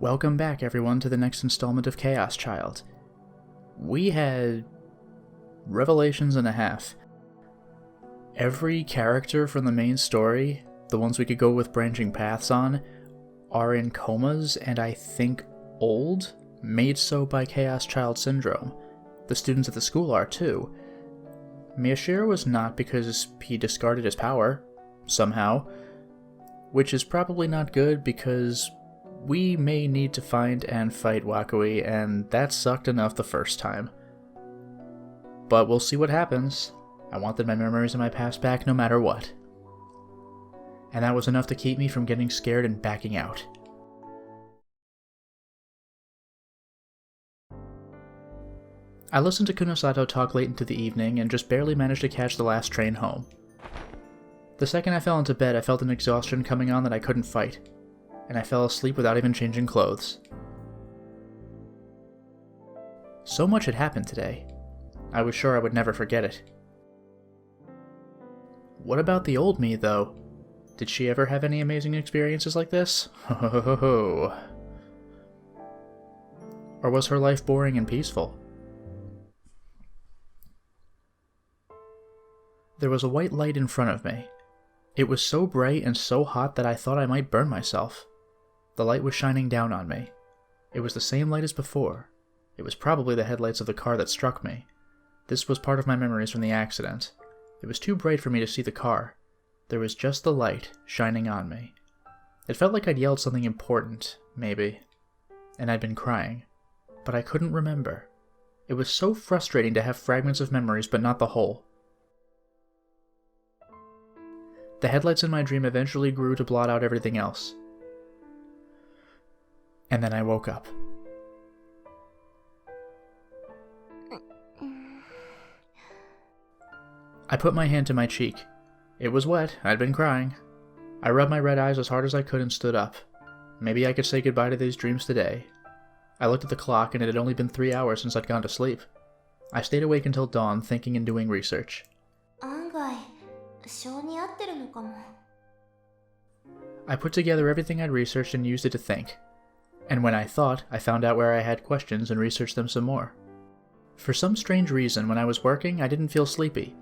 Welcome back, everyone, to the next installment of Chaos Child. We had revelations and a half. Every character from the main story, the ones we could go with branching paths on, are in comas and I think old, made so by Chaos Child Syndrome. The students at the school are too. Miyashiro was not because he discarded his power, somehow, which is probably not good because we may need to find and fight Wakui, and that sucked enough the first time. But we'll see what happens. I wanted my memories of my past back no matter what. And that was enough to keep me from getting scared and backing out. I listened to Kunosato talk late into the evening and just barely managed to catch the last train home. The second I fell into bed, I felt an exhaustion coming on that I couldn't fight, and I fell asleep without even changing clothes. So much had happened today. I was sure I would never forget it. What about the old me, though? Did she ever have any amazing experiences like this? Ho ho ho ho. Or was her life boring and peaceful? There was a white light in front of me. It was so bright and so hot that I thought I might burn myself. The light was shining down on me. It was the same light as before. It was probably the headlights of the car that struck me. This was part of my memories from the accident. It was too bright for me to see the car. There was just the light shining on me. It felt like I'd yelled something important, maybe. And I'd been crying. But I couldn't remember. It was so frustrating to have fragments of memories but not the whole. The headlights in my dream eventually grew to blot out everything else. And then I woke up. I put my hand to my cheek. It was wet, I'd been crying. I rubbed my red eyes as hard as I could and stood up. Maybe I could say goodbye to these dreams today. I looked at the clock and it had only been 3 hours since I'd gone to sleep. I stayed awake until dawn, thinking and doing research. I put together everything I'd researched and used it to think. And when I thought, I found out where I had questions and researched them some more. For some strange reason, when I was working, I didn't feel sleepy.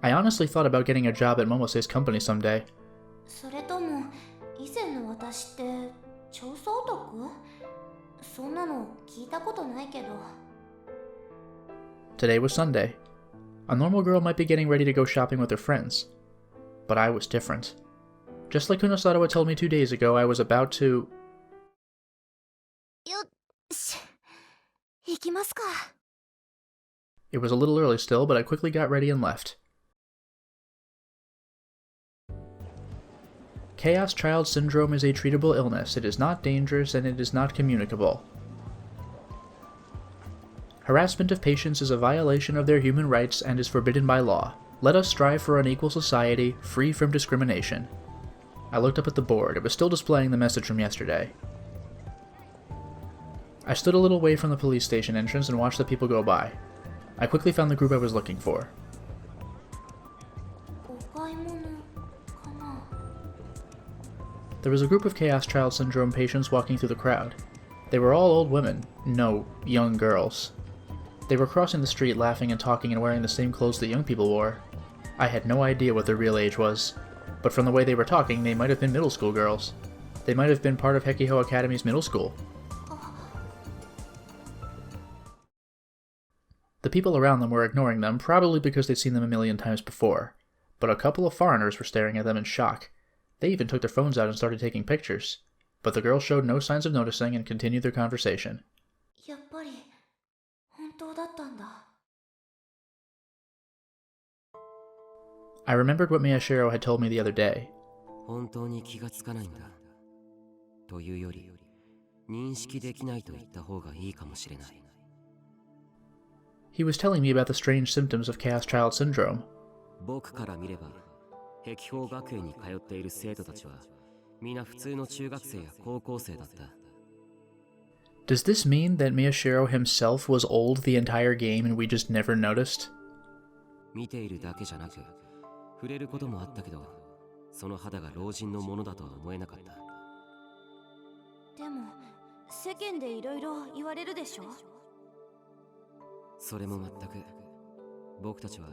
I honestly thought about getting a job at Momose's company someday. Today was Sunday. A normal girl might be getting ready to go shopping with her friends. But I was different. Just like Kunosato had told me 2 days ago, I was about to... It was a little early still, but I quickly got ready and left. Chaos Child Syndrome is a treatable illness. It is not dangerous and it is not communicable. Harassment of patients is a violation of their human rights and is forbidden by law. Let us strive for an equal society, free from discrimination. I looked up at the board. It was still displaying the message from yesterday. I stood a little way from the police station entrance and watched the people go by. I quickly found the group I was looking for. There was a group of Chaos Child Syndrome patients walking through the crowd. They were all old women. No, young girls. They were crossing the street laughing and talking and wearing the same clothes that young people wore. I had no idea what their real age was, but from the way they were talking, they might have been middle school girls. They might have been part of Hekiho Academy's middle school. The people around them were ignoring them, probably because they'd seen them a million times before, but a couple of foreigners were staring at them in shock. They even took their phones out and started taking pictures, but the girls showed no signs of noticing and continued their conversation. I remembered what Miyashiro had told me the other day. He was telling me about the strange symptoms of Chaos Child Syndrome. Does this mean that Miyashiro himself was old the entire game and we just never noticed? 世間でいろいろ言われるでしょ。それも全く。僕たちは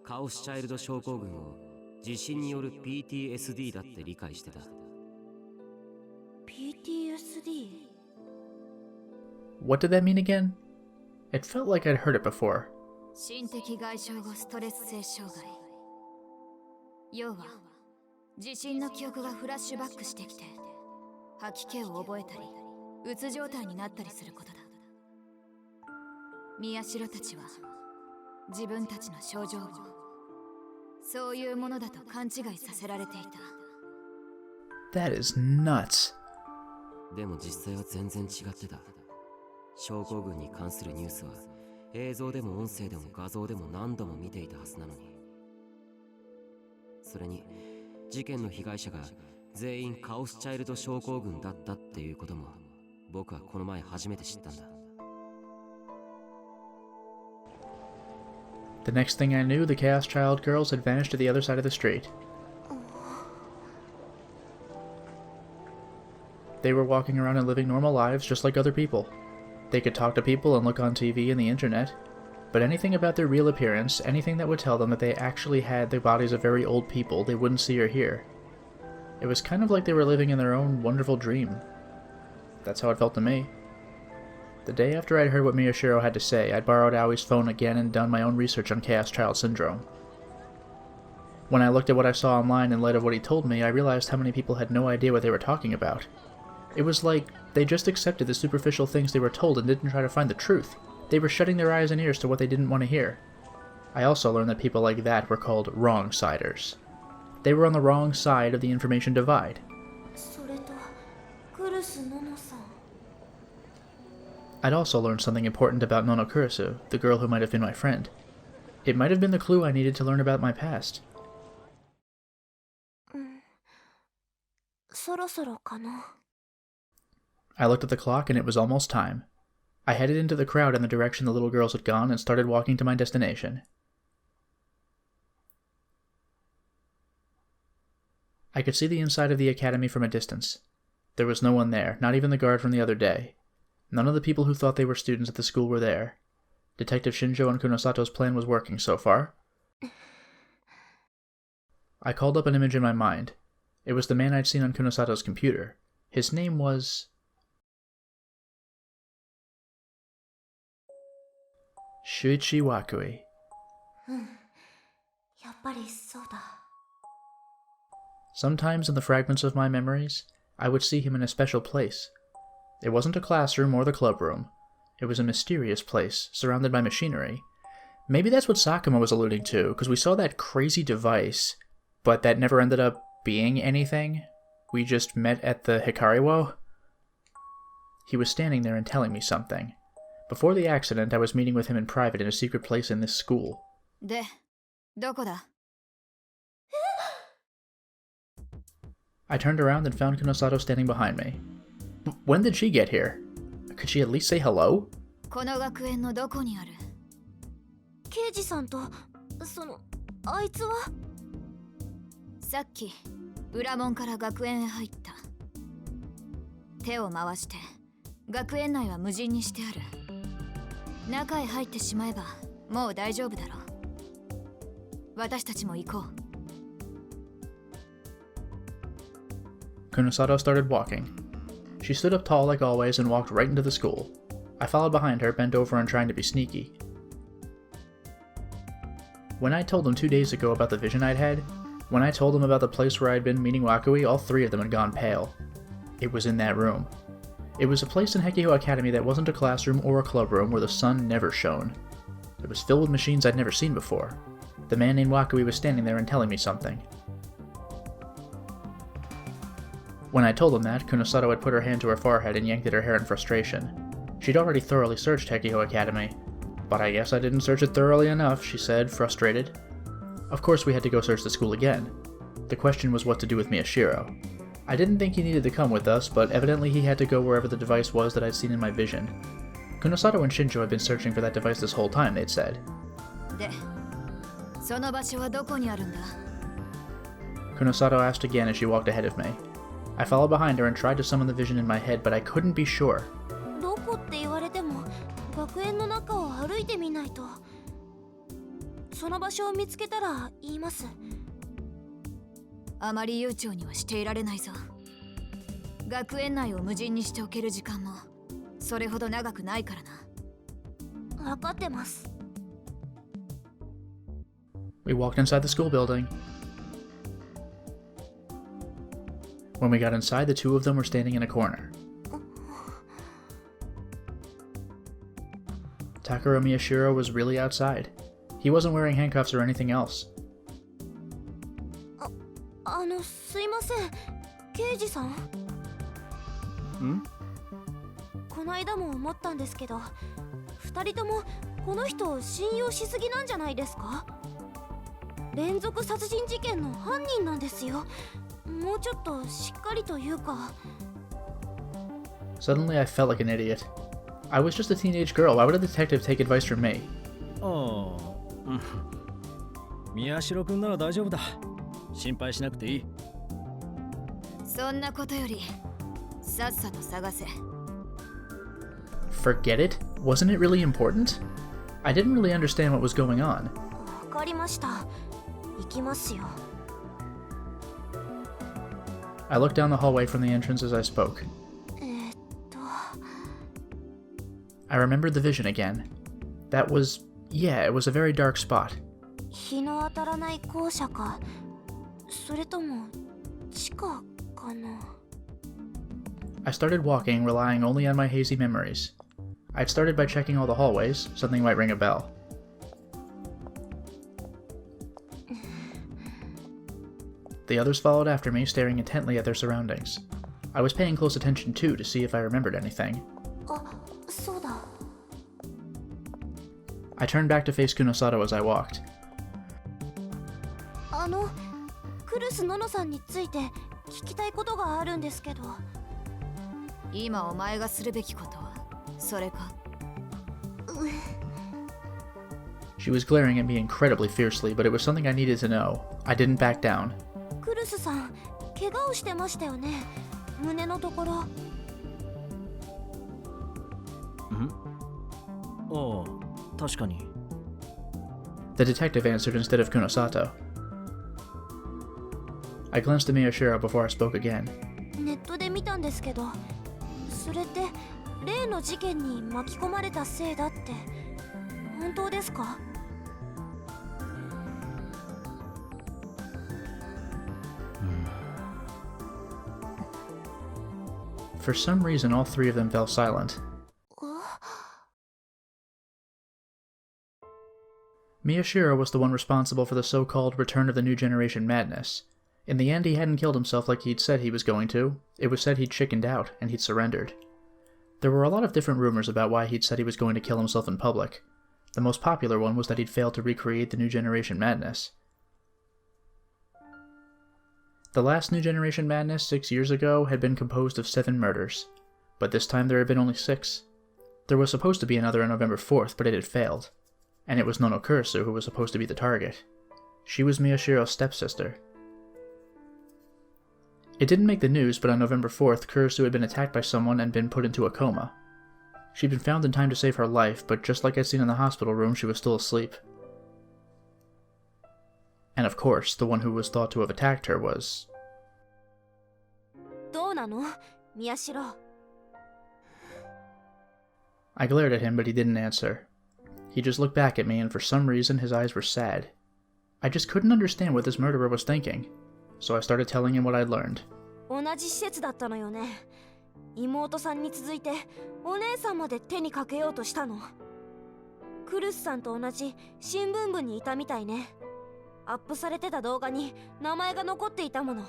カオスチャイルド症候群を地震による PTSD だって理解してた。PTSD? What did that mean again? It felt like I'd heard it before. 心的外傷後ストレス性障害。要は地震の記憶がフラッシュバックしてきて吐き気を覚えたりうつ状態になったりすることだ。宮代たちは自分たちの症状をそういうものだと勘違いさせられていた。 That is nuts. でも実際は全然違ってた。症候群に関するニュースは映像でも音声でも画像でも何度も見ていたはずなのに。それに事件の被害者が全員カオスチャイルド症候群だったっていうことも僕はこの前初めて知ったんだ。The next thing I knew, the Chaos Child girls had vanished to the other side of the street. They were walking around and living normal lives just like other people. They could talk to people and look on TV and the internet, but anything about their real appearance, anything that would tell them that they actually had the bodies of very old people, they wouldn't see or hear. It was kind of like they were living in their own wonderful dream. That's how it felt to me. The day after I'd heard what Miyashiro had to say, I'd borrowed Aoi's phone again and done my own research on Chaos Child Syndrome. When I looked at what I saw online in light of what he told me, I realized how many people had no idea what they were talking about. It was like they just accepted the superficial things they were told and didn't try to find the truth. They were shutting their eyes and ears to what they didn't want to hear. I also learned that people like that were called wrong-siders. They were on the wrong side of the information divide. I'd also learned something important about Nono Kurisu, the girl who might have been my friend. It might have been the clue I needed to learn about my past. I looked at the clock and it was almost time. I headed into the crowd in the direction the little girls had gone and started walking to my destination. I could see the inside of the academy from a distance. There was no one there, not even the guard from the other day. None of the people who thought they were students at the school were there. Detective Shinjo and Kunosato's plan was working so far. I called up an image in my mind. It was the man I'd seen on Kunosato's computer. His name was... Shuichi Wakui. Sometimes in the fragments of my memories, I would see him in a special place. It wasn't a classroom or the clubroom. It was a mysterious place, surrounded by machinery. Maybe that's what Sakuma was alluding to, because we saw that crazy device, but that never ended up being anything. We just met at the Hikariwo. He was standing there and telling me something. Before the accident, I was meeting with him in private in a secret place in this school. I turned around and found Kunosato standing behind me. When did she get here? Could she at least say hello? Kunosato started walking. She stood up tall like always and walked right into the school. I followed behind her, bent over and trying to be sneaky. When I told them 2 days ago about the vision I'd had, when I told them about the place where I'd been meeting Wakui, all three of them had gone pale. It was in that room. It was a place in Hekiho Academy that wasn't a classroom or a clubroom where the sun never shone. It was filled with machines I'd never seen before. The man named Wakui was standing there and telling me something. When I told him that, Kunosato had put her hand to her forehead and yanked at her hair in frustration. She'd already thoroughly searched Hekiho Academy. But I guess I didn't search it thoroughly enough, she said, frustrated. Of course we had to go search the school again. The question was what to do with Miyashiro. I didn't think he needed to come with us, but evidently he had to go wherever the device was that I'd seen in my vision. Kunosato and Shinjo had been searching for that device this whole time, they'd said. Kunosato asked again as she walked ahead of me. I followed behind her and tried to summon the vision in my head, but I couldn't be sure. どこって言われても学園の中を歩いてみないと。その場所を見つけたら言います。あまり悠長にはしていられないぞ。学園内を無人にしておける時間もそれほど長くないからな。分かってます。We walked inside the school building. When we got inside, the two of them were standing in a corner. Takuro Miyashiro was really outside. He wasn't wearing handcuffs or anything else. すいません。刑事さん？この間も思ったんですけど、二人ともこの人を信用しすぎなんじゃないですか？連続殺人事件の犯人なんですよ。もうちょっとしっかりというか。Suddenly I felt like an idiot. I was just a teenage girl. Why would a detective take advice from me? 宮代君なら大丈夫だ。心配しなくていい。そんなことよりさっさと探せ。 Forget it? Wasn't it really important? I didn't really understand what was going on. わかりました。行きますよ。I looked down the hallway from the entrance as I spoke. I remembered the vision again. That was... yeah, it was a very dark spot. 日の当たらない校舎か、それとも地下かな。I started walking, relying only on my hazy memories. I'd started by checking all the hallways. Something might ring a bell. The others followed after me, staring intently at their surroundings. I was paying close attention too, to see if I remembered anything. そうだ。I turned back to face Kunosato as I walked. クルス・ノノさんについて聞きたいことがあるんですけど。今お前がするべきことはそれか？ She was glaring at me incredibly fiercely, but it was something I needed to know. I didn't back down. クルスさん、怪我をしてましたよね。胸のところ。確かに。The detective answered instead of Kunosato. I glanced at Miyashiro before I spoke again. ネットで見たんですけど、それって例の事件に巻き込まれたせいだって本当ですかFor some reason, all three of them fell silent. Miyashiro was the one responsible for the so-called return of the new generation madness. In the end, he hadn't killed himself like he'd said he was going to. It was said he'd chickened out, and he'd surrendered. There were a lot of different rumors about why he'd said he was going to kill himself in public. The most popular one was that he'd failed to recreate the new generation madness. The last new generation madness 6 years ago had been composed of 7 murders, but this time there had been only 6. There was supposed to be another on November 4th, but it had failed. And it was Nono Kurisu who was supposed to be the target. She was Miyashiro's stepsister. It didn't make the news, but on November 4th, Kurisu had been attacked by someone and been put into a coma. She'd been found in time to save her life, but just like I'd seen in the hospital room, she was still asleep. And of course, the one who was thought to have attacked her was... どうなの？宮代。I glared at him, but he didn't answer. He just looked back at me, and for some reason his eyes were sad. I just couldn't understand what this murderer was thinking, so I started telling him what I'd learned. 同じ施設だったのよね。妹さんに続いてお姉さんまで手にかけようとしたの。クルスさんと同じ新聞部にいたみたいね。アップされてた動画に名前が残っていたもの。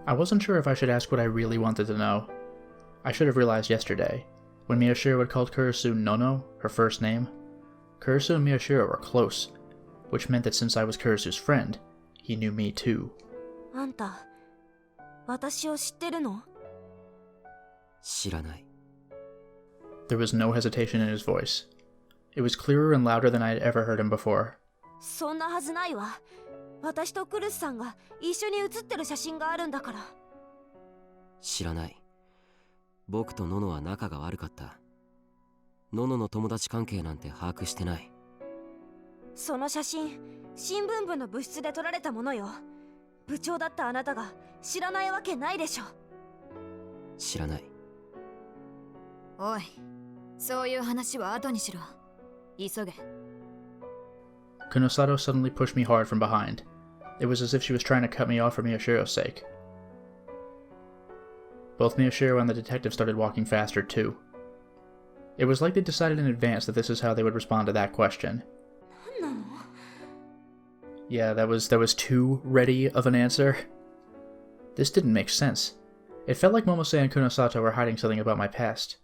I wasn't sure if I should ask what I really wanted to know. I should have realized yesterday, when Miyashiro had called Kurisu Nono, her first name. Kurisu and Miyashiro were close, which meant that since I was Kurisu's friend, he knew me too. あんた、私を知ってるの？知らない。 There was no hesitation in his voice. It was clearer and louder than I had ever heard him before. そんなはずないわ。私とクルスさんが一緒に写ってる写真があるんだから。知らない。僕とノノは仲が悪かった。ノノの友達関係なんて把握してない。その写真、新聞部の部室で撮られたものよ。部長だったあなたが知らないわけないでしょ。知らない。おい、そういう話は後にしろ。急げ。Kunosato suddenly pushed me hard from behind. It was as if she was trying to cut me off for Miyashiro's sake. Both Miyashiro and the detective started walking faster too. It was like they decided in advance that this is how they would respond to that question. Yeah, that was too ready of an answer. This didn't make sense. It felt like Momose and Kunosato were hiding something about my past.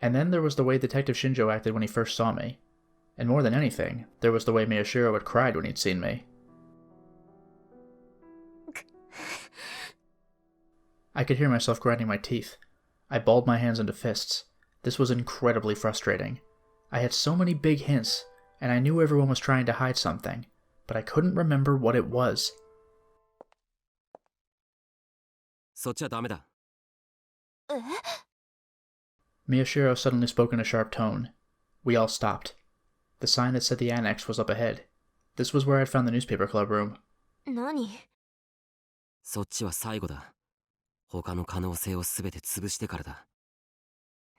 And then there was the way Detective Shinjo acted when he first saw me. And more than anything, there was the way Miyashiro had cried when he'd seen me. I could hear myself grinding my teeth. I balled my hands into fists. This was incredibly frustrating. I had so many big hints, and I knew everyone was trying to hide something, but I couldn't remember what it was. そっちはダメだ。Miyashiro suddenly spoke in a sharp tone. We all stopped. The sign that said the annex was up ahead. This was where I'd found the newspaper club room. 何？そっちは最後だ。他の可能性を全て潰してからだ。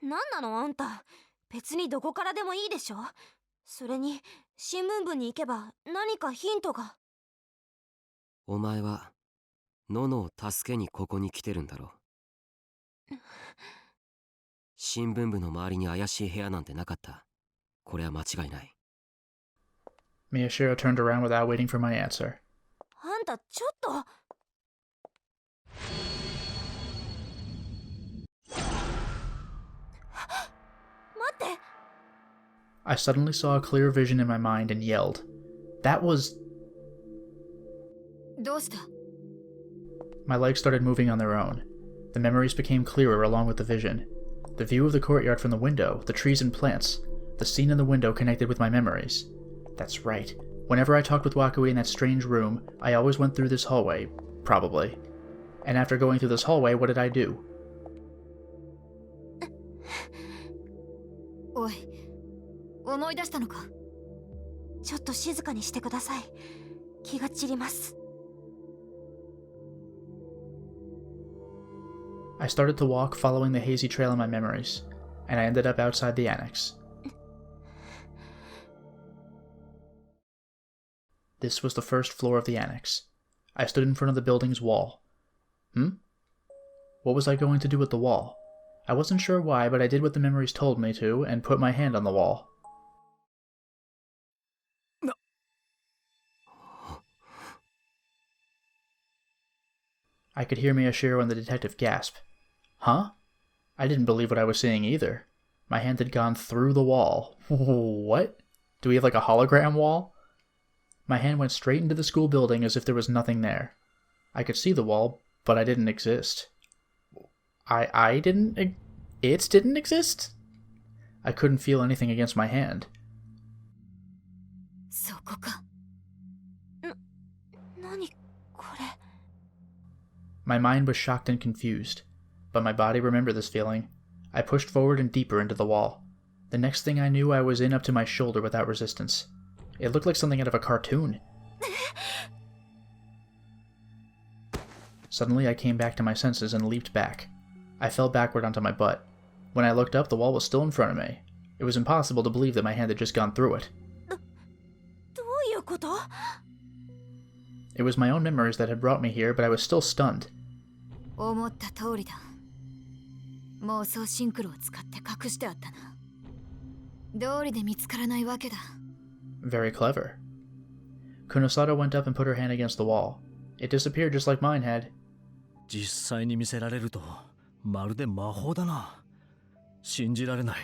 何なのあんた。別にどこからでもいいでしょ。それに新聞部に行けば何かヒントが。お前はノノを助けにここに来てるんだろ。新聞部の周りに怪しい部屋なんてなかった。これは間違いない。Miyashiro turned around without waiting for my answer. あんたちょっと。待って。I suddenly saw a clear vision in my mind and yelled. That was... どうした？ My legs started moving on their own. The memories became clearer along with the vision. The view of the courtyard from the window, the trees and plants, the scene in the window connected with my memories. That's right. Whenever I talked with Wakui in that strange room, I always went through this hallway. Probably. And after going through this hallway, what did I do? おい、思い出したのか？ちょっと静かにしてください。気が散ります。I started to walk following the hazy trail in my memories, and I ended up outside the annex. This was the first floor of the annex. I stood in front of the building's wall. What was I going to do with the wall? I wasn't sure why, but I did what the memories told me to, and put my hand on the wall. I could hear Miyashiro and the detective gasp. Huh? I didn't believe what I was seeing either. My hand had gone through the wall. What? Do we have like a hologram wall? My hand went straight into the school building as if there was nothing there. I could see the wall, but I didn't exist. It didn't exist? I couldn't feel anything against my hand. そこか。何これ。My mind was shocked and confused, but my body remembered this feeling. I pushed forward and deeper into the wall. The next thing I knew, I was in up to my shoulder without resistance. It looked like something out of a cartoon. Suddenly, I came back to my senses and leaped back. I fell backward onto my butt. When I looked up, the wall was still in front of me. It was impossible to believe that my hand had just gone through it. どういうこと？ It was my own memories that had brought me here, but I was still stunned. 思った通りだ。妄想シンクロを使って隠してあったな。道理で見つからないわけだ。Very clever. Kunosato went up and put her hand against the wall. It disappeared just like mine had. 実際に見せられるとまるで魔法だな。信じられない。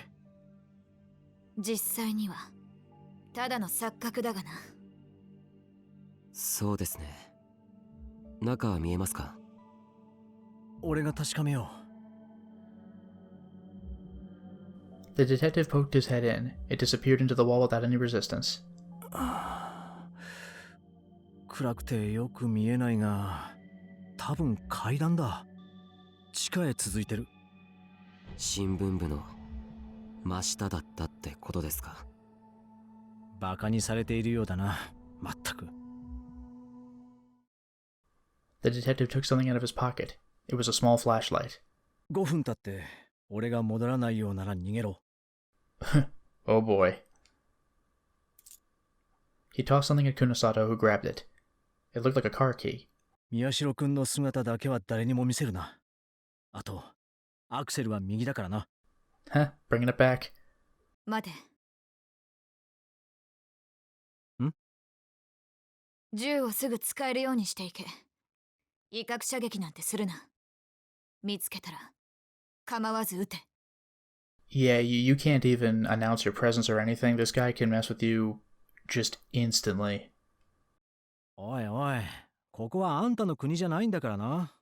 実際にはただの錯覚だがな。そうですね。中は見えますか？俺が確かめよう。The detective poked his head in. It disappeared into the wall without any resistance. 暗くてよく見えないが、多分階段だ。地下へ続いてる。新聞部の真下だったってことですか。バカにされているようだな、まったく。The detective took something out of his pocket. It was a small flashlight. 5分経って俺が戻らないようなら逃げろ。Oh boy. He tossed something at Kunosato, who grabbed it. It looked like a car key. 宮代くんの姿だけは誰にも見せるな。あと、アクセルは右だからな。Huh, bringing it back. 待て。ん？銃をすぐ使えるようにしていけ。威嚇射撃なんてするな。見つけたら構わず撃て。Yeah, you can't even announce your presence or anything. This guy can mess with you just instantly. おいおい、ここはあんたの国じゃないんだからな。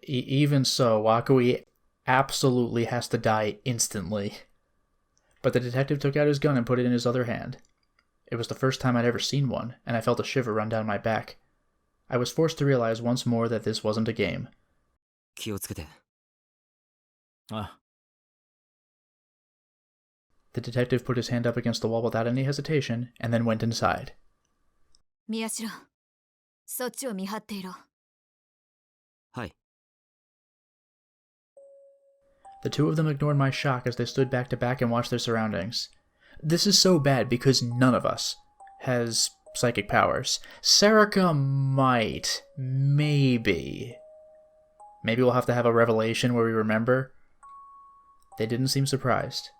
Even so, Wakui absolutely has to die instantly. But the detective took out his gun and put it in his other hand. It was the first time I'd ever seen one, and I felt a shiver run down my back. I was forced to realize once more that this wasn't a game. 気をつけて。あ、The detective put his hand up against the wall without any hesitation, and then went inside. 宮代、そっちを見張っていろ。はい。The two of them ignored my shock as they stood back to back and watched their surroundings. This is so bad because none of us has psychic powers. Sarika might. Maybe. Maybe we'll have to have a revelation where we remember. They didn't seem surprised.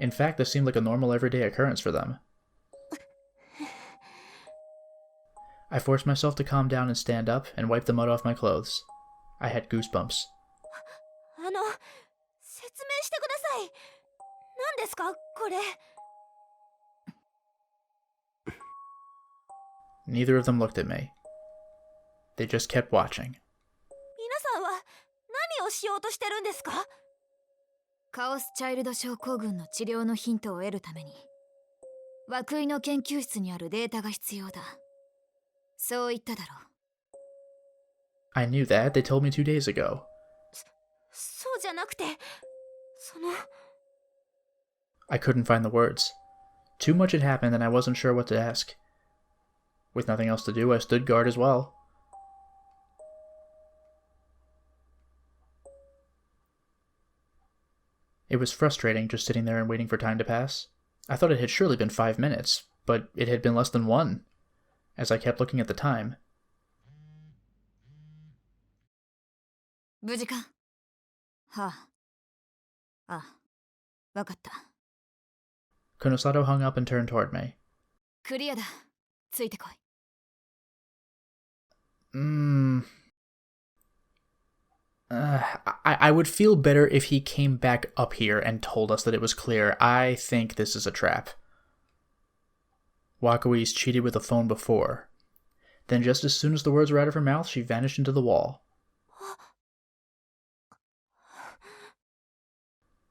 In fact, this seemed like a normal everyday occurrence for them. I forced myself to calm down and stand up and wipe the mud off my clothes. I had goosebumps. 説明してください。何ですかこれ。Neither of them looked at me. They just kept watching. 皆さんは何をしようとしてるんですか？カオスチャイルド症候群の治療のヒントを得るために涌井の研究室にあるデータが必要だ。そう言っただろう。I knew that. They told me 2 days ago. そうじゃなくて、I couldn't find the words. Too much had happened and I wasn't sure what to ask. With nothing else to do, I stood guard as well. It was frustrating just sitting there and waiting for time to pass. I thought it had surely been 5 minutes, but it had been less than 1, as I kept looking at the time. 無事か？はあ。ああ、わかった。Kunosato hung up and turned toward me. クリアだ。ついてこい。I would feel better if he came back up here and told us that it was clear. I think this is a trap. Wakui's cheated with the phone before. Then just as soon as the words were out of her mouth, she vanished into the wall.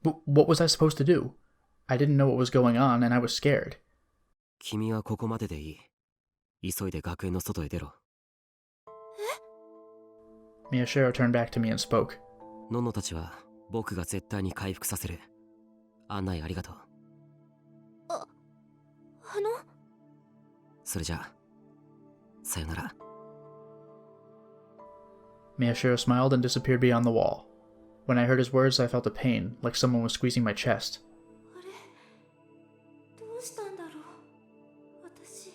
But what was I supposed to do? I didn't know what was going on, and I was scared. 君はここまででいい。急いで学園の外へ出ろ。Miyashiro turned back to me and spoke. ののたちは僕が絶対に回復させる。案内ありがとう。それじゃあ、さよなら。Miyashiro smiled and disappeared beyond the wall. When I heard his words, I felt a pain, like someone was squeezing my chest. どうしたんだろう、私。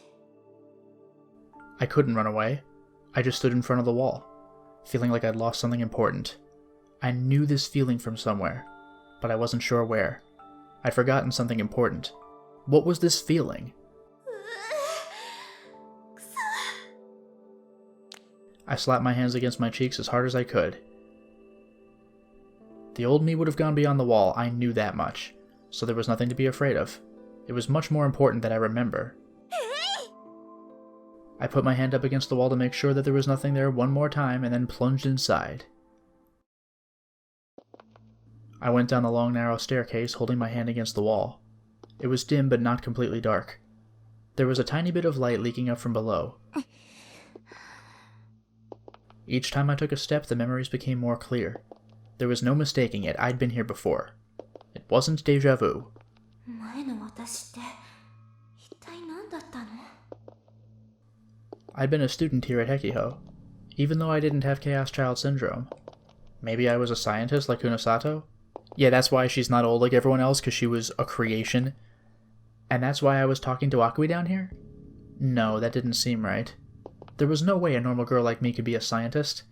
I couldn't run away. I just stood in front of the wall, feeling like I'd lost something important. I knew this feeling from somewhere, but I wasn't sure where. I'd forgotten something important. What was this feeling? I slapped my hands against my cheeks as hard as I could. The old me would have gone beyond the wall, I knew that much, so there was nothing to be afraid of. It was much more important that I remember. I put my hand up against the wall to make sure that there was nothing there one more time and then plunged inside. I went down the long narrow staircase holding my hand against the wall. It was dim but not completely dark. There was a tiny bit of light leaking up from below. Each time I took a step, the memories became more clear. There was no mistaking it. I'd been here before. It wasn't déjà vu. 前の私って一体何だったの？ I'd been a student here at Hekiho, even though I didn't have Chaos Child Syndrome. Maybe I was a scientist like Kunosato? Yeah, that's why she's not old like everyone else, because she was a creation. And that's why I was talking to Akui down here? No, that didn't seem right. There was no way a normal girl like me could be a scientist.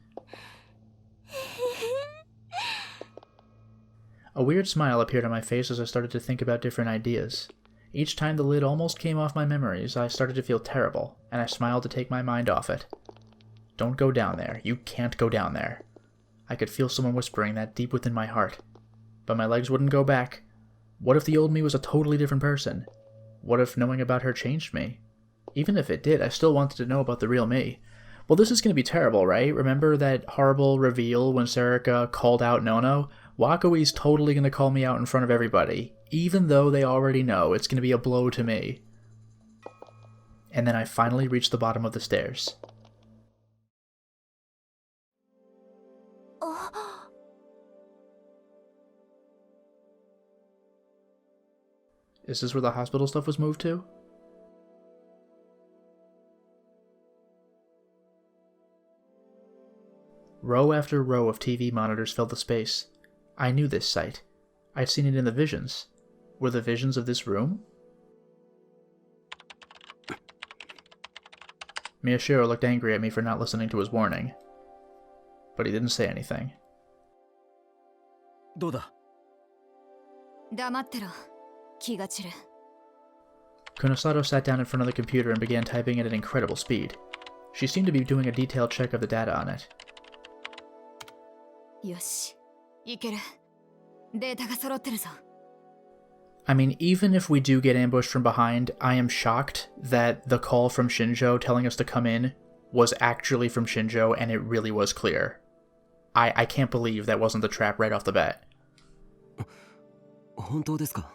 A weird smile appeared on my face as I started to think about different ideas. Each time the lid almost came off my memories, I started to feel terrible, and I smiled to take my mind off it. Don't go down there. You can't go down there. I could feel someone whispering that deep within my heart. But my legs wouldn't go back. What if the old me was a totally different person? What if knowing about her changed me? Even if it did, I still wanted to know about the real me. Well, this is going to be terrible, right? Remember that horrible reveal when Serika called out Nono? Wakui's totally going to call me out in front of everybody, even though they already know it's going to be a blow to me. And then I finally reached the bottom of the stairs. Is this where the hospital stuff was moved to? Row after row of TV monitors filled the space. I knew this sight. I'd seen it in the visions. Were the visions of this room? Miyashiro looked angry at me for not listening to his warning. But he didn't say anything. どうだ? 黙ってろ。気が散る。 Kunosato sat down in front of the computer and began typing at an incredible speed. She seemed to be doing a detailed check of the data on it. よし、いける。データが揃ってるぞ。 I mean, even if we do get ambushed from behind, I am shocked that the call from Shinjo telling us to come in was actually from Shinjo and it really was clear. I can't believe that wasn't the trap right off the bat. 本当ですか?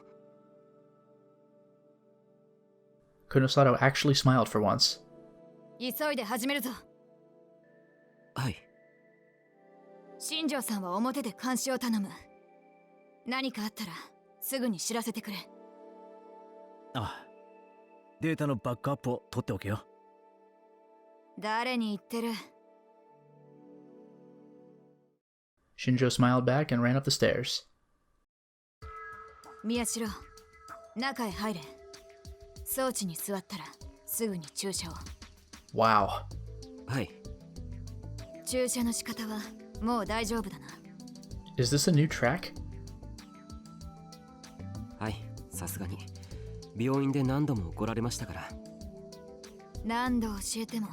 Kunosato actually smiled for once. 急いで始めるぞ。はい。新庄さんは表で監視を頼む。何かあったらすぐに知らせてくれ。ああ、データのバックアップを取っておけよ。誰に言ってる? Shinjo smiled back and ran up the stairs. 宮代、中へ入れ。装置に座ったらすぐに注射を。Wow. はい。注射の仕方はもう大丈夫だな。Is this a new track? はい、さすがに。病院で何度も怒られましたから。何度教えても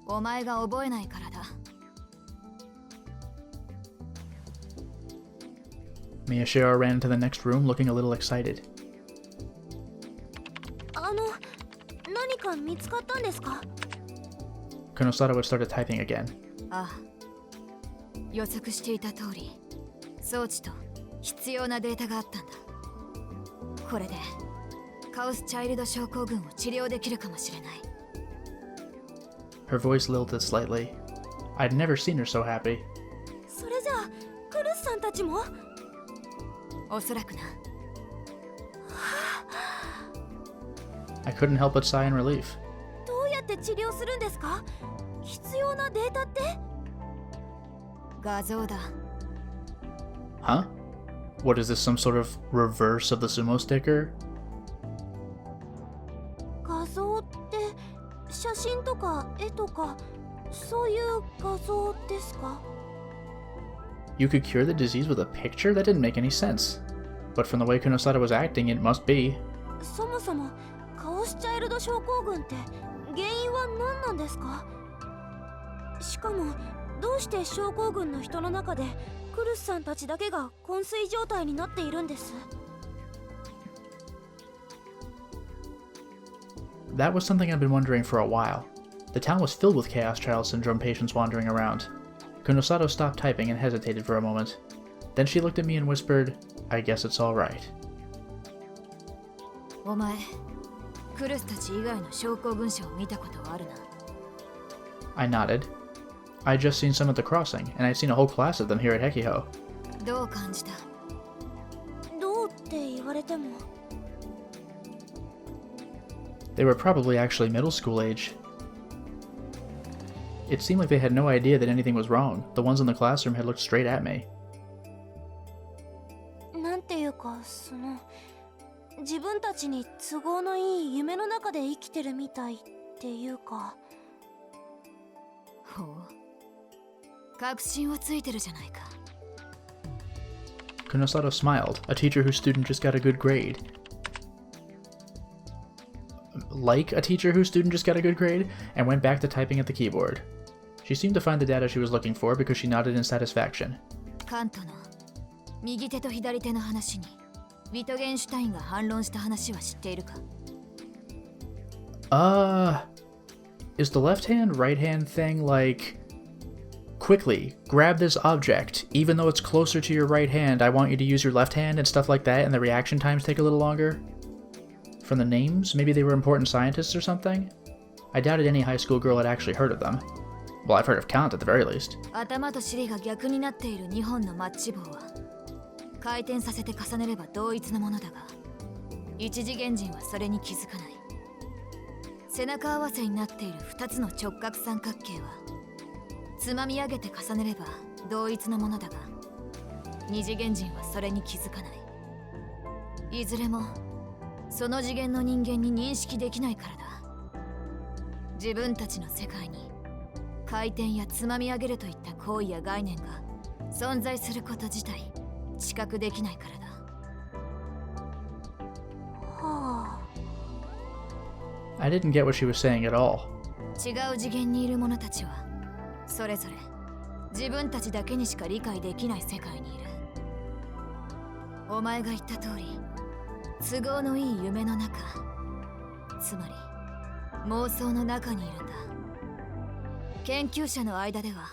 お前が覚えないからだ。Miyashiro ran into the next room looking a little excited. 何か見つかったんですか? Kunosato had started typing again. ああ、予測していた通り、装置と必要なデータがあったんだ。これでカオスチャイルド症候群を治療できるかもしれない。Her voice lilted slightly. I'd never seen her so happy. それじゃあ、クルスさんたちも? おそらくな。I couldn't help but sigh in relief. どうやって治療するんですか? 必要なデータって? 画像だ。Huh? What is this, some sort of reverse of the sumo sticker? 画像って写真とか絵とかそういう画像ですか? You could cure the disease with a picture? That didn't make any sense. But from the way Kunosato was acting, it must be. そもそもカオスチャイルド症候群って原因は何なんですか? しかもどうして症候群の人の中でクルスさんたちだけが昏睡状態になっているんです? That was something I'd been wondering for a while. The town was filled with Chaos Child Syndrome patients wandering around. Kunosato stopped typing and hesitated for a moment. Then she looked at me and whispered, I guess it's all right. お前、クルスたち以外の症候群者を見たことはあるな。I nodded. I'd just seen some at the crossing, and I'd seen a whole class of them here at Hekiho. どう感じた？どうって言われても。 They were probably actually middle school age. It seemed like they had no idea that anything was wrong. The ones in the classroom had looked straight at me. なんていうか、自分たちに都合のいい夢の中で生きてるみたいっていうか。ほう。確信をついてるじゃないか。Kunosato smiled, a teacher whose student just got a good grade. Like a teacher whose student just got a good grade, and went back to typing at the keyboard. She seemed to find the data she was looking for because she nodded in satisfaction. カントの右手と左手の話にウィトゲンシュタインが反論した話は知っているか？ Is the left hand, right hand thing like, quickly, grab this object, even though it's closer to your right hand, I want you to use your left hand and stuff like that, and the reaction times take a little longer? From the names, maybe they were important scientists or something? I doubted any high school girl had actually heard of them. Well, I've heard of Kant at the very least. 頭と尻が逆になっている2本のマッチ棒は回転させて重ねれば同一のものだが、一次元人はそれに気づかない。背中合わせになっている2つの直角三角形はつまみ上げて重ねれば同一のものだが、二次元人はそれに気づかない。いずれもその次元の人間に認識できないからだ。自分たちの世界に回転やつまみ上げるといった行為や概念が存在すること自体知覚できないからだ。はあ。I didn't get what she was saying at all. 違う次元にいる者たちはそれぞれ自分たちだけにしか理解できない世界にいる。お前が言った通り、都合のいい夢の中、つまり妄想の中にいるんだ。研究者の間では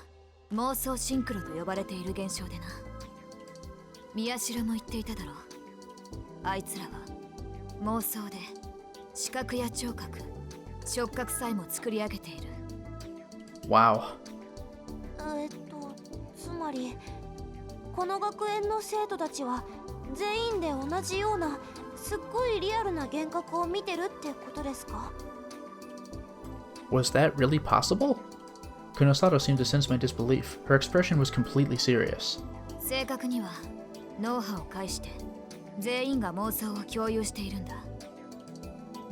妄想シンクロと呼ばれている現象でな。宮代も言っていただろう。あいつらは妄想で視覚や聴覚、触覚さえも作り上げている。Wow. つまりこの学園の生徒たちは全員で同じようなすっごいリアルな幻覚を見てるってことですか？ Was that really possible? Kunosato seemed to sense my disbelief. Her expression was completely serious. 正確には脳波を介して全員が妄想を共有しているんだ。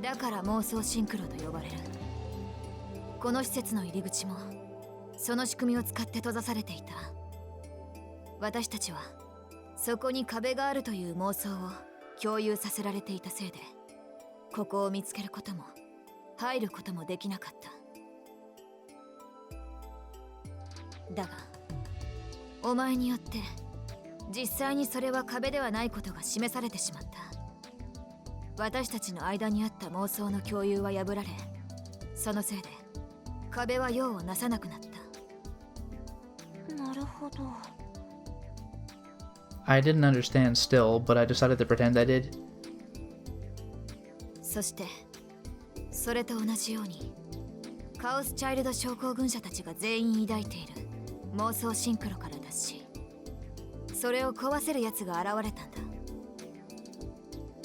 だから妄想シンクロと呼ばれる。この施設の入り口もその仕組みを使って閉ざされていた。私たちはそこに壁があるという妄想を共有させられていたせいで、ここを見つけることも入ることもできなかった。だがお前によって実際にそれは壁ではないことが示されてしまった。私たちの間にあった妄想の共有は破られ、そのせいで壁は用をなさなくなった。なるほど。I didn't understand still, but I decided to pretend I did. そしてそれと同じようにカオスチャイルド症候群者たちが全員抱いている妄想シンクロから脱し、それを壊せる奴が現れたんだ。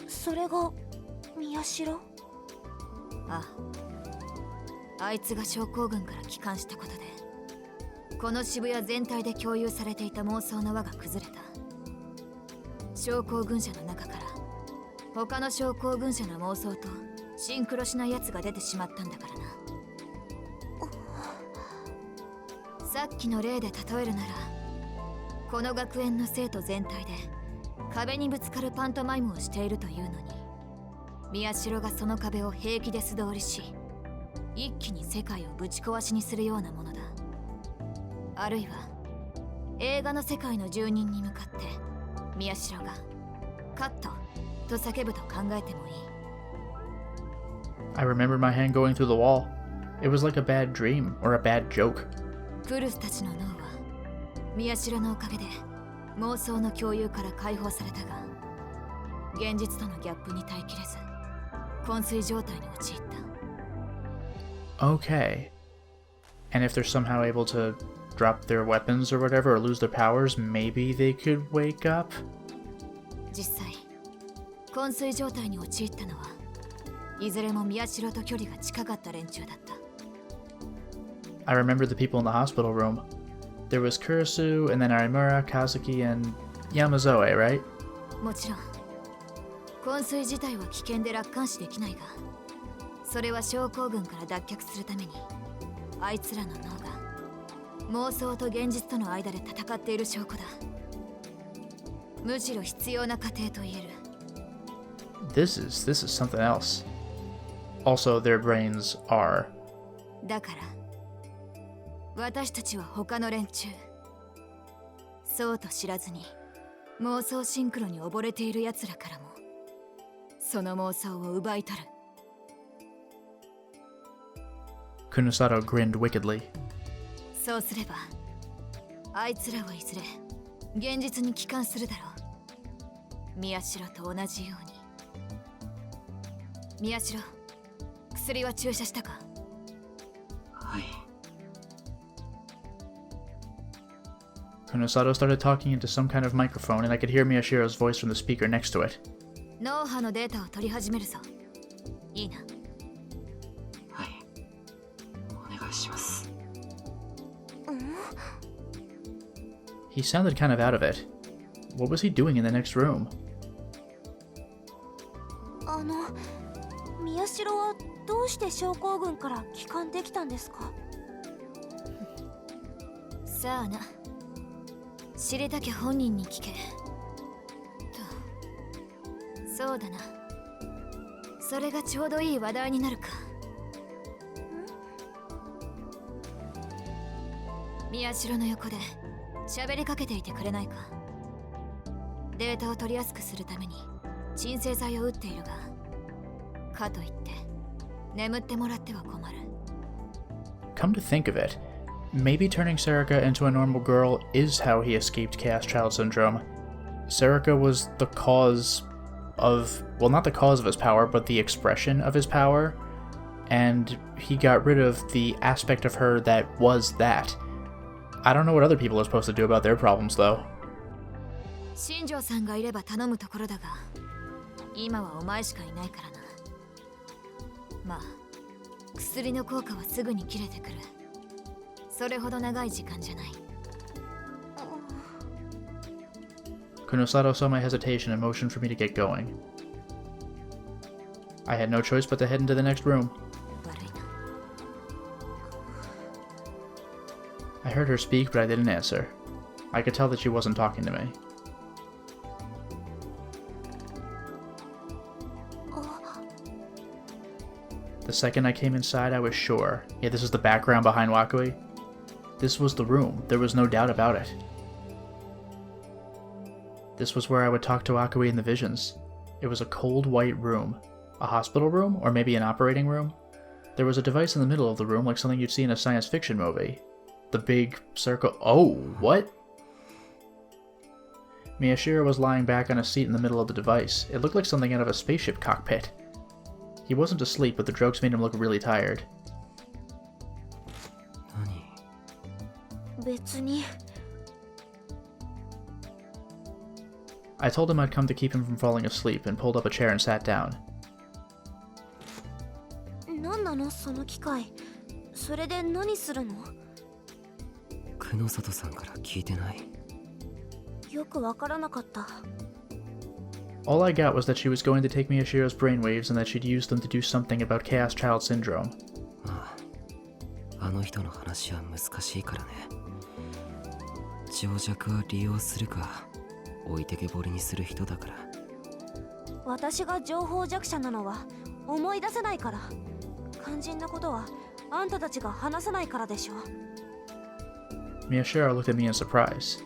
それが宮代？ああ、あいつが症候群から帰還したことでこの渋谷全体で共有されていた妄想の輪が崩れた。症候群者の中から他の症候群者の妄想とシンクロしない奴が出てしまったんだからな。さっきの例で例えるなら、この学園の生徒全体で壁にぶつかるパントマイムをしているというのに、宮代がその壁を平気で素通りし、一気に世界をぶち壊しにするようなものだ。あるいは映画の世界の住人に向かって宮代がカットと叫ぶと考えてもいい。I remember my hand going through the wall. It was like a bad dream or a bad joke. クルスたちの脳は宮代のおかげで妄想の共有から解放されたが、現実とのギャップに耐えきれず昏睡状態に陥った。 Okay. And if they're somehow able to drop their weapons or whatever, or lose their powers, maybe they could wake up? 実際昏睡状態に陥ったのはいずれも宮代と距離が近かった連中だった。 I remember the people in the hospital room. There was Kurisu, and then Arimura, Kazuki, and Yamazoe, right? もちろん昏睡自体は危険で楽観視できないが、それは症候群から脱却するためにあいつらの脳が妄想と現実との間で戦っている証拠だ。むしろ必要な過程と言える。 This is something else. Also, their brains are. だから私たちは他の連中、そうと知らずに妄想シンクロに溺れている奴らからもその妄想を奪い取る。 Kunosato grinned wickedly. そうすればあいつらはいずれ現実に帰還するだろう。宮代と同じように。宮代、薬は注射したか？はい。 Kunosato started talking into some kind of microphone, and I could hear Miyashiro's voice from the speaker next to it. 脳波のデータを取り始めるぞ。いいな。はい。お願いします。He sounded kind of out of it. What was he doing in the next room? 宮代はどうして症候群から帰還できたんですか？さあな。知りたきゃ本人に聞け。と、そうだな。それがちょうどいい話題になるか。宮代の横で喋りかけていてくれないか。データを取りやすくするために鎮静剤を打っているが、かといって眠ってもらっては困る。 Come to think of it, maybe turning Serika into a normal girl is how he escaped Chaos Child Syndrome. Serika was the cause of, well, not the cause of his power, but the expression of his power, and he got rid of the aspect of her that was that. I don't know what other people are supposed to do about their problems, though. 新庄さんがいれば頼むところだが、今はお前しかいないからな。まあ、薬の効果はすぐに切れてくる。それほど長い時間じゃない。Kunosato saw my hesitation and motioned for me to get going. I had no choice but to head into the next room. 悪いな。I heard her speak, but I didn't answer. I could tell that she wasn't talking to me. The second I came inside, I was sure. Yeah, this is the background behind Wakui. This was the room. There was no doubt about it. This was where I would talk to Wakui in the visions. It was a cold white room. A hospital room? Or maybe an operating room? There was a device in the middle of the room like something you'd see in a science fiction movie. The big circle. Oh, what? Miyashiro was lying back on a seat in the middle of the device. It looked like something out of a spaceship cockpit. He wasn't asleep, but the drugs made him look really tired. 別に。 I told him I'd come to keep him from falling asleep and pulled up a chair and sat down. 何なのその機械。それで何するの？久野里さんから聞いてない。よくわからなかった。 All I got was that she was going to take Miyashiro's brainwaves and that she'd use them to do something about Chaos Child Syndrome. ああ、あの人の話は難しいからね。情弱は利用するか、置いてけぼりにする人だから。私が情報弱者なのは思い出せないから。肝心なことはあんたたちが話さないからでしょ。 Miyashiro looked at me in surprise.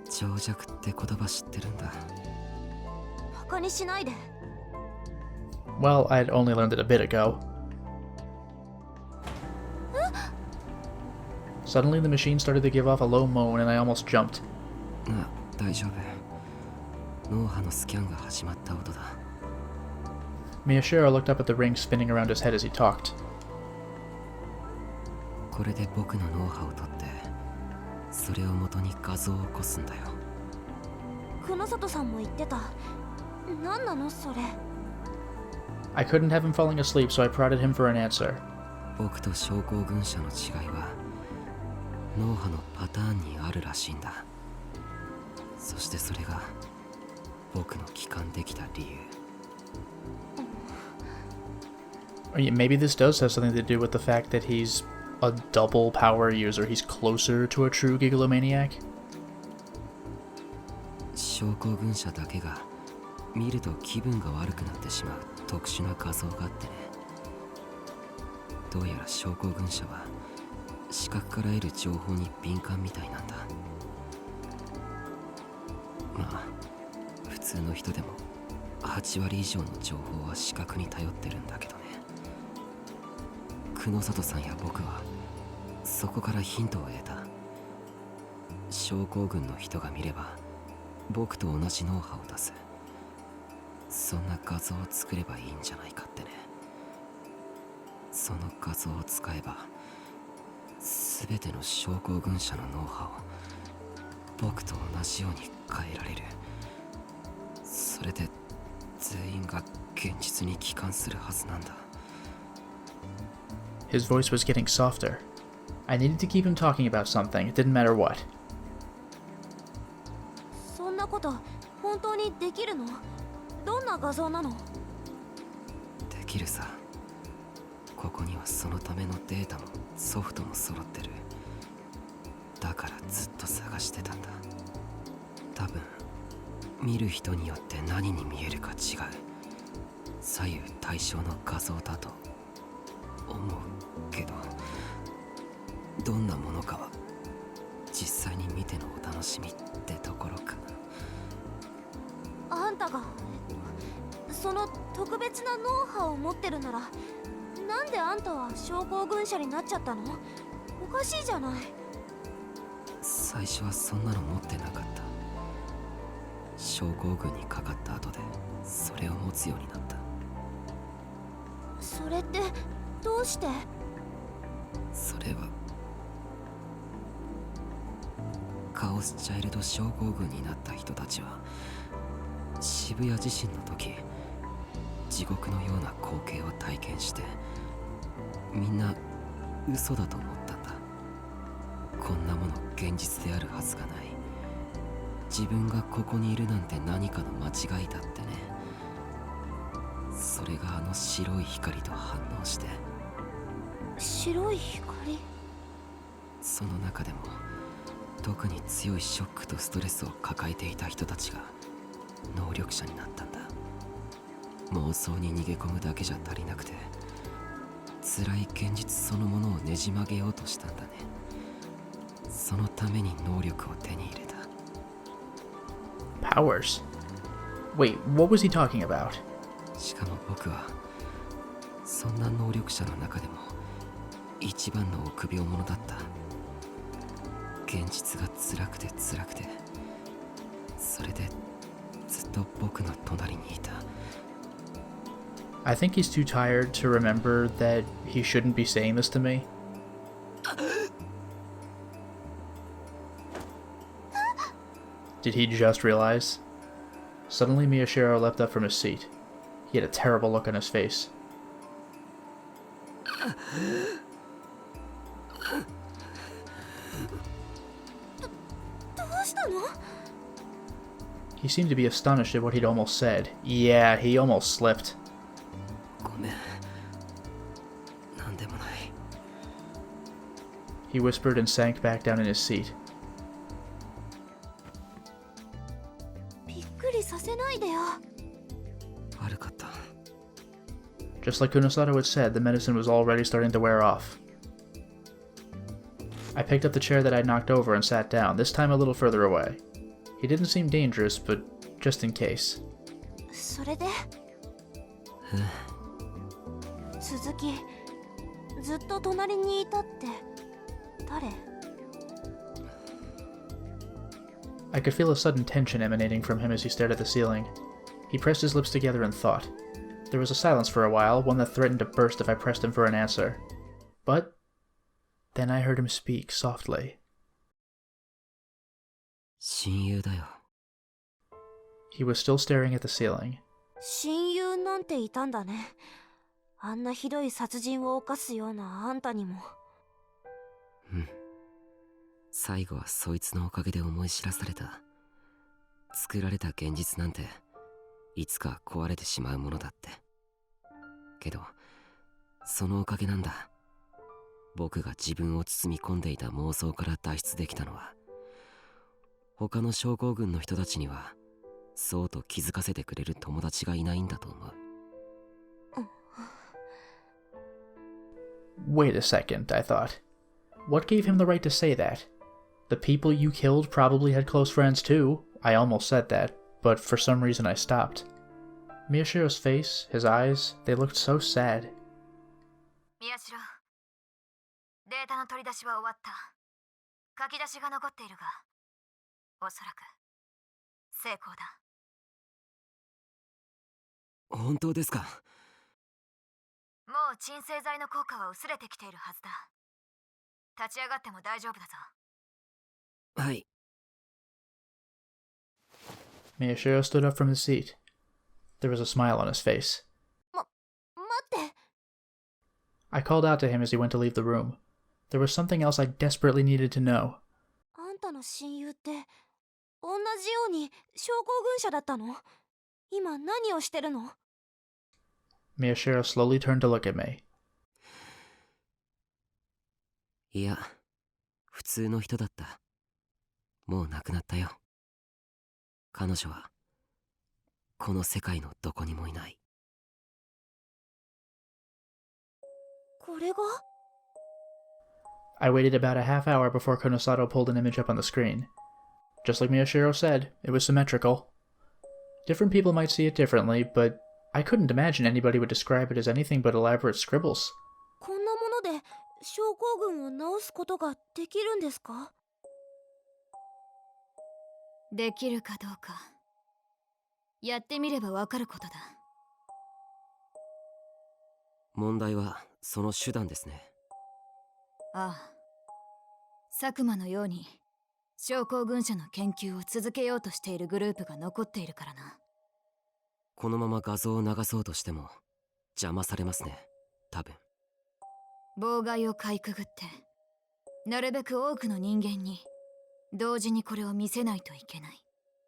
情弱って言葉知ってるんだ。バカにしないで。 Well, I'd only learned it a bit ago. Suddenly, the machine started to give off a low moan and I almost jumped. あ、大丈夫。脳波のスキャンが始まった音だ。Miyashiro looked up at the ring spinning around his head as he talked. これで僕の脳波を取ってそれを元に画像を起こすんだよ。黒里さんも言ってた。何なのそれ。 I couldn't have him falling asleep, so I prodded him for an answer. 僕と症候群者の違いは脳波のパターンにあるらしいんだ。そしてそれが僕の帰還できた理由。Maybe this does have something to do with the fact that he's a double power user. He's closer to a true Gigalomaniac. 症候群者だけが見ると気分が悪くなってしまう特殊な画像があってね。どうやら症候群者は視覚から得る情報に敏感みたいなんだ。まあ普通の人でも8割以上の情報は視覚に頼ってるんだけどね。久野里さんや僕はそこからヒントを得た。症候群の人が見れば僕と同じ脳波を出す、そんな画像を作ればいいんじゃないかってね。その画像を使えば全ての症候群者の脳波を僕と同じように変えられる。それで全員が現実に帰還するはずなんだ。His voice was getting softer. I needed to keep him talking about something. It didn't matter what. そんなこと本当にできるの？どんな画像なの？できるさ。ここにはそのためのデータもソフトも揃ってる。だからずっと探してたんだ。多分見る人によって何に見えるか違う左右対称の画像だと思うけど、どんなものかは実際に見てのお楽しみってところかな。あんたがその特別な脳波を持ってるなら、なんであんたは症候群者になっちゃったの？おかしいじゃない。最初はそんなの持ってなかった。症候群にかかった後でそれを持つようになった。それってどうして？それはカオスチャイルド症候群になった人たちは渋谷地震の時地獄のような光景を体験してみんな嘘だと思ったんだ。こんなもの現実であるはずがない。自分がここにいるなんて何かの間違いだってね。それがあの白い光と反応して。白い光？その中でも特に強いショックとストレスを抱えていた人たちが能力者になったんだ。妄想に逃げ込むだけじゃ足りなくて辛い現実そのものをねじ曲げようとしたんだね。そのために能力を手に入れた。Powers? Wait, what was he talking about? しかも僕はそんな能力者の中でも一番の臆病者だった。現実が辛くて辛くて、それでずっと僕の隣にいた。I think he's too tired to remember that he shouldn't be saying this to me. Did he just realize? Suddenly Miyashiro leapt up from his seat. He had a terrible look on his face. どうしたの？ He seemed to be astonished at what he'd almost said. Yeah, he almost slipped. ごめん。なんでもない。He whispered and sank back down in his seat. びっくりさせないでよ。悪かった。Just like Kunosato had said, the medicine was already starting to wear off. I picked up the chair that I'd knocked over and sat down, this time a little further away. He didn't seem dangerous, but just in case. それで？鈴木、ずっと隣にいたって誰？ I could feel a sudden tension emanating from him as he stared at the ceiling. He pressed his lips together and thought. There was a silence for a while, one that threatened to burst if I pressed him for an answer. But Then I heard him speak softly. 親友だよ。 He was still staring at the ceiling. 親友なんていたんだね。あんなひどい殺人を犯すようなあんたにも。うん。最後はそいつのおかげで思い知らされた。作られた現実なんていつか壊れてしまうものだって。けどそのおかげなんだ。僕が自分を包み込んでいた妄想から脱出できたのは、他の症候群の人たちにはそうと気づかせてくれる友達がいないんだと思う。Wait a second, I thought. What gave him the right to say that? The people you killed probably had close friends too. I almost said that, but for some reason I stopped. Miyashiro's face, his eyes, they looked so sad. 宮代、データの取り出しは終わった。書き出しが残っているが、おそらく成功だ。本当ですか？もう鎮静剤の効果は薄れてきているはずだ。立ち上がっても大丈夫だぞ。はい。Miyashiro stood up from his seat. There was a smile on his face. 待って。I called out to him as he went to leave the room. There was something else I desperately needed to know. あんたの親友って同じように症候群者だったの？今何をしてるの？ Miyashiro slowly turned to look at me. いや、普通の人だった。もう亡くなったよ。彼女はこの世界のどこにもいない。これが？ I waited about a half hour before Konosato pulled an image up on the screen. Just like Miyashiro said, it was symmetrical. Different people might see it differently, but I couldn't imagine anybody would describe it as anything but elaborate scribbles. こんなもので症候群を治すことができるんですか？できるかどうか、やってみればわかることだ。問題はその手段ですね。ああ、佐久間のように症候群者の研究を続けようとしているグループが残っているからな。このまま画像を流そうとしても邪魔されますね、多分。妨害をかいくぐってなるべく多くの人間に同時にこれを見せないといけない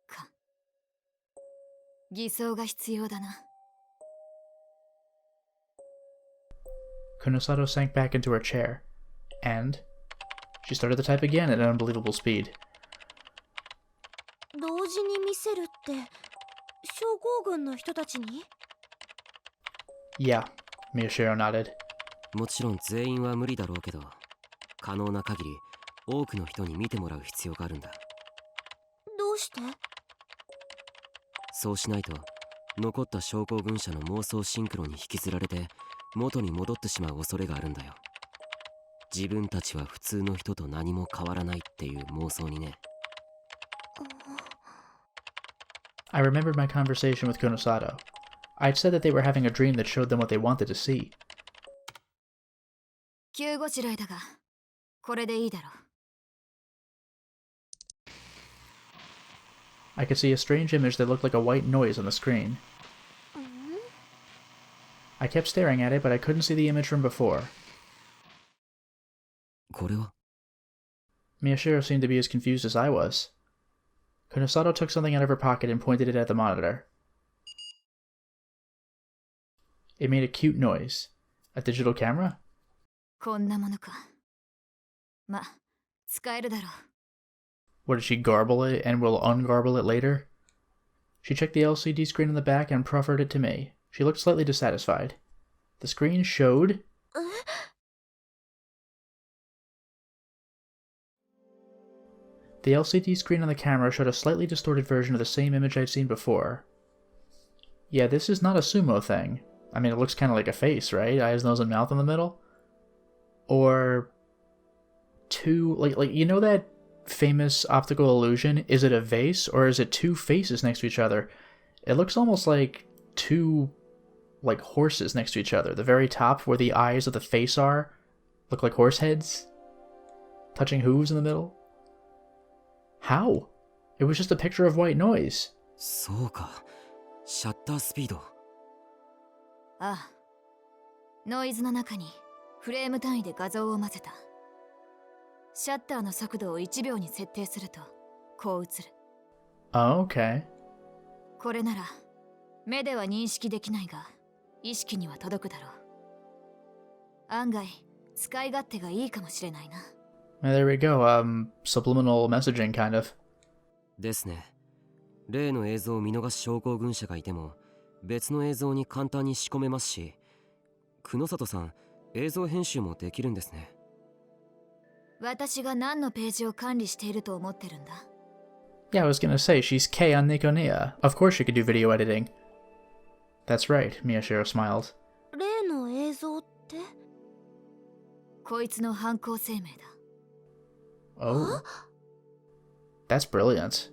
か。偽装が必要だな。Konosato sank back into her chair, and she started to type again at an unbelievable speed. 同時に見せるって症候群の人たちに？ Yeah, Miyashiro nodded. もちろん全員は無理だろうけど、可能な限り多くの人に見てもらう必要があるんだ。どうして？そうしないと残った症候群者の妄想シンクロに引きずられて元に戻ってしまう恐れがあるんだよ。自分たちは普通の人と何も変わらないっていう妄想にね。I remembered my conversation with Konosato. I'd said that they were having a dream that showed them what they wanted to see. 急ごしらえだが、これでいいだろう。I could see a strange image that looked like a white noise on the screen. I kept staring at it, but I couldn't see the image from before. これは？ Miyashiro seemed to be as confused as I was. Konosato took something out of her pocket and pointed it at the monitor. It made a cute noise. A digital camera? こんなものか。ま、使えるだろう。What, did she garble it and will ungarble it later? She checked the LCD screen in the back and proffered it to me. She looked slightly dissatisfied. The screen showed... The LCD screen on the camera showed a slightly distorted version of the same image I'd seen before. Yeah, this is not a sumo thing. I mean, it looks kind of like a face, right? Eyes, nose, and mouth in the middle? Or... two... Like you know that famous optical illusion? Is it a vase, or is it two faces next to each other? It looks almost like two... like horses next to each other. The very top, where the eyes of the face are, look like horse heads. touching hooves in the middle? How? It was just a picture of white noise. そうか。シャッタースピード。ああ。ノイズの中にフレーム単位で画像を混ぜた。シャッターの速度を1秒に設定するとこう映る。Oh, okay. これなら目では認識できないが意識には届くだろう。案外使い勝手がいいかもしれないな。There we go. Subliminal messaging, kind of. ですね。例の映像を見逃す症候群者がいても別の映像に簡単に仕込めますし、久野里さん映像編集もできるんですね。私が何のページを管理していると思ってるんだ。Yeah, I was gonna say, she's Kei on Nikonia. Of course she could do video editing. That's right, Miyashiro smiled. 例の映像って？こいつの犯行声明だ。Oh. That's brilliant.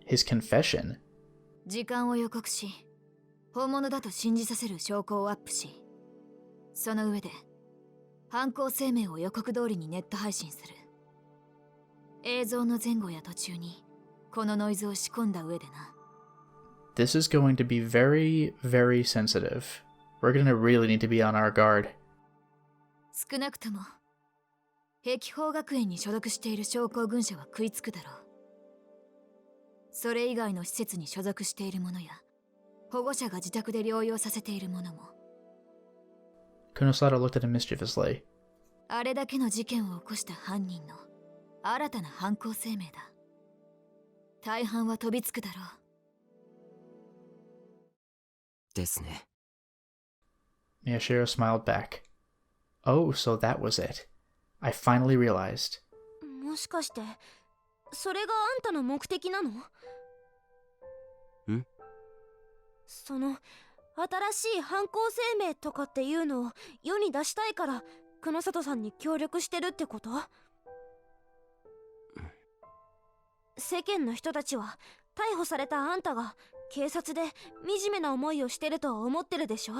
His confession. 時間を予告し、本物だと信じさせる証拠をアップし、その上で犯行声明を予告通りにネット配信する。映像の前後や途中にこのノイズを仕込んだ上でな。This is going to be very, very sensitive. We're gonna really need to be on our guard. 少なくとも碧峰学園に所属している症候群者は食いつくだろう。それ以外の施設に所属している者や保護者が自宅で療養させている者も。Kunosato looked at him mischievously. あれだけの事件を起こした犯人の新たな犯行声明だ。大半は飛びつくだろう。ですね。Miyashiro smiled back. Oh, so that was it. I finally realized. もしかしてそれがあんたの目的なの？その新しい犯行声明とかっていうのを世に出したいから久野里さんに協力してるってこと？世間の人たちは逮捕されたあんたが警察で惨めな思いをしてると思ってるでしょ？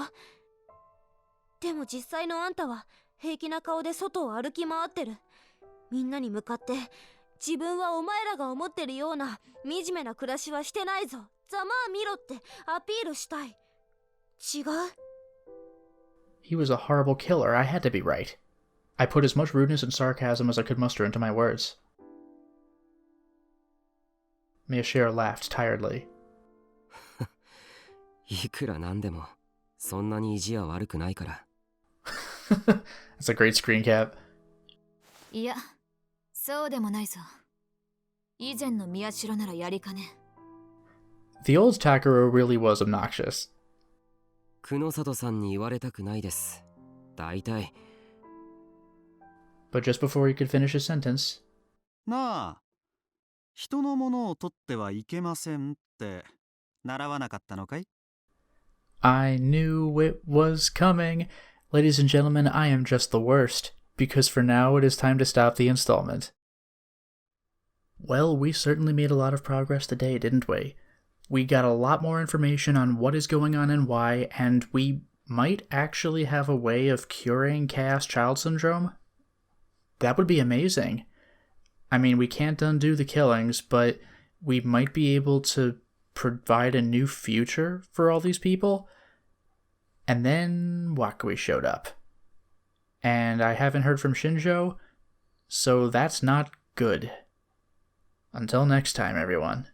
でも実際のあんたは平気な顔で外を歩き回ってる。みんなに向かって自分はお前らが思ってるような惨めな暮らしはしてないぞ、ざまあ見ろってアピールしたい。違う？ He was a horrible killer. I had to be right. I put as much rudeness and sarcasm as I could muster into my words. Miyashiro laughed tiredly. いくらなんでもそんなに意地は悪くないから。That's a great screen cap. いや、そうでもないぞ。以前の宮代ならやりかね。The old Takuro really was obnoxious. 久野里さんに言われたくないです。大体。But just before he could finish his sentence. なあ、人のものを取ってはいけませんって習わなかったのかい？ I knew it was coming. Ladies and gentlemen, I am just the worst, because for now it is time to stop the installment. Well, we certainly made a lot of progress today, didn't we? We got a lot more information on what is going on and why, and we might actually have a way of curing Chaos Child Syndrome. That would be amazing. I mean, we can't undo the killings, but we might be able to provide a new future for all these people. And then Wakui showed up. And I haven't heard from Shinjo, so that's not good. Until next time, everyone.